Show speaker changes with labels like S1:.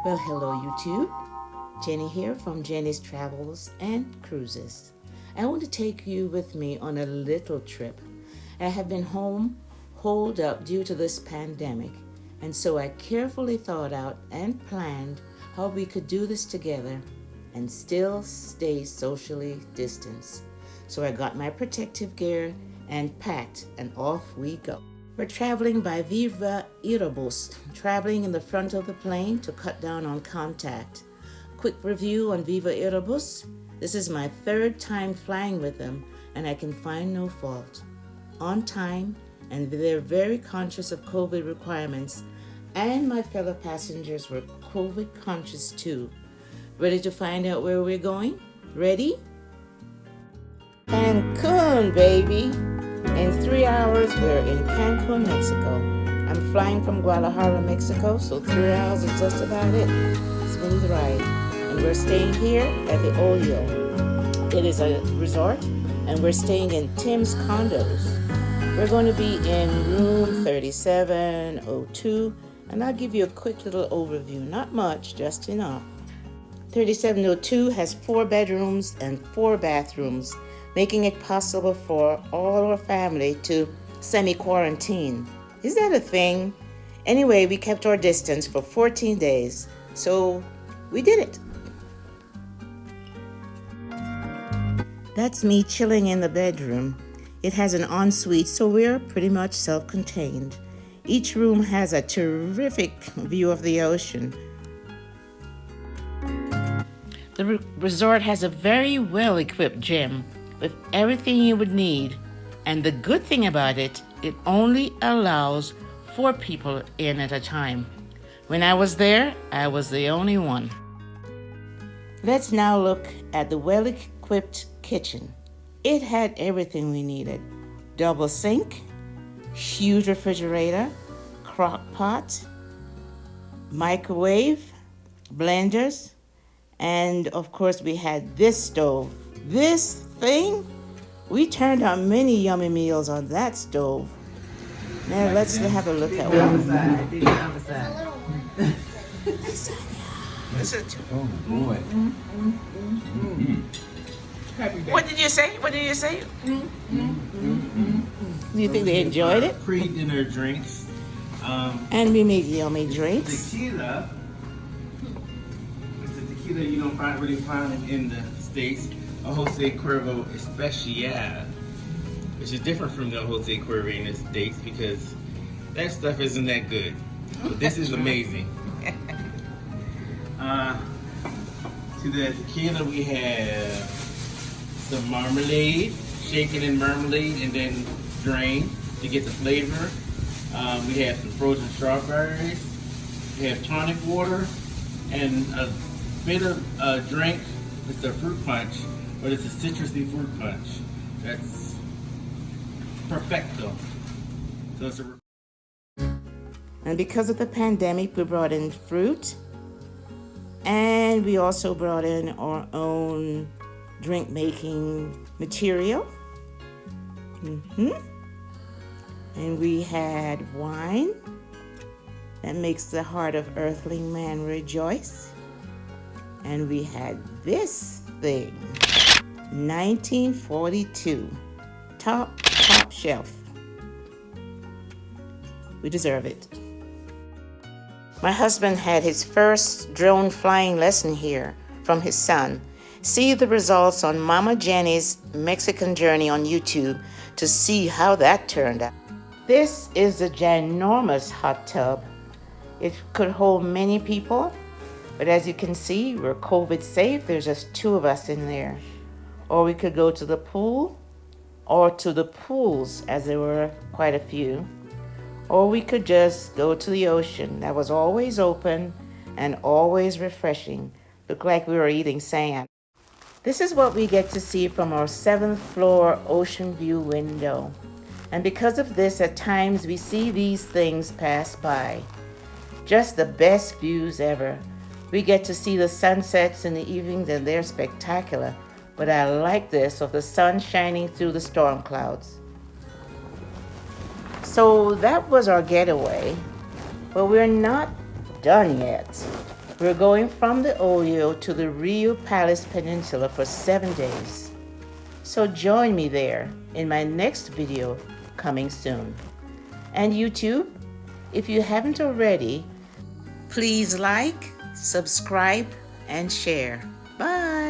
S1: Well, hello YouTube. Jenny here from Jenny's Travels and Cruises. I want to take you with me on a little trip. I have been holed up due to this pandemic, and so I carefully thought out and planned how we could do this together and still stay socially distanced. So I got my protective gear and packed, and off we go. We're traveling by Viva Aerobus, traveling in the front of the plane to cut down on contact. Quick review on Viva Aerobus. This is my third time flying with them, and I can find no fault. On time, and they're very conscious of COVID requirements, and my fellow passengers were COVID conscious too. Ready to find out where we're going? Ready? Cancun, baby! In 3 hours, we're in Cancun, Mexico. I'm flying from Guadalajara, Mexico, so 3 hours is just about it. Smooth ride. And we're staying here at the Olio. It is a resort, and we're staying in Tim's condos. We're going to be in room 3702, and I'll give you a quick little overview. Not much, just enough. 3702 has 4 bedrooms and 4 bathrooms, making it possible for all our family to semi-quarantine. Is that a thing? Anyway, we kept our distance for 14 days, so we did it. That's me chilling in the bedroom. It has an ensuite, so we're pretty much self-contained. Each room has a terrific view of the ocean. The resort has a very well-equipped gym with everything you would need, and the good thing about it, it only allows 4 people in at a time. When I was there, I was the only one. Let's now look at the well-equipped kitchen. It had everything we needed. Double sink, huge refrigerator, crock pot, microwave, blenders, and of course we had this stove. This thing, we turned out many yummy meals on that stove. Now let's have a look at one.
S2: Oh boy.
S1: What did you say? What did you say? Do you think they enjoyed it?
S2: Pre-dinner drinks.
S1: And we made yummy drinks.
S2: Tequila. It's a tequila you don't really find in the States. A Jose Cuervo Especial, which is different from the Jose Cuervo in the States because that stuff isn't that good. But this is amazing. To the tequila we have some marmalade, shaken in marmalade and then drained to get the flavor. We have some frozen strawberries. We have tonic water and a bit of a drink. It's a fruit punch, but it's a citrusy fruit punch. That's perfecto. So it's a...
S1: And because of the pandemic, we brought in fruit, and we also brought in our own drink making material. And we had wine that makes the heart of earthling man rejoice. And we had this thing, 1942, top shelf. We deserve it. My husband had his first drone flying lesson here from his son. See the results on Mama Jenny's Mexican journey on YouTube to see how that turned out. This is the ginormous hot tub. It could hold many people, but as you can see, we're COVID safe. There's just 2 of us in there. Or we could go to the pool, or to the pools, as there were quite a few. Or we could just go to the ocean. That was always open and always refreshing. Looked like we were eating sand. This is what we get to see from our 7th floor ocean view window. And because of this, at times we see these things pass by. Just the best views ever. We get to see the sunsets in the evenings, and they're spectacular. But I like this of the sun shining through the storm clouds. So that was our getaway, but we're not done yet. We're going from the Olio to the Rio Palace Peninsula for 7 days. So join me there in my next video coming soon. And you too, if you haven't already, please like, subscribe, and share. Bye.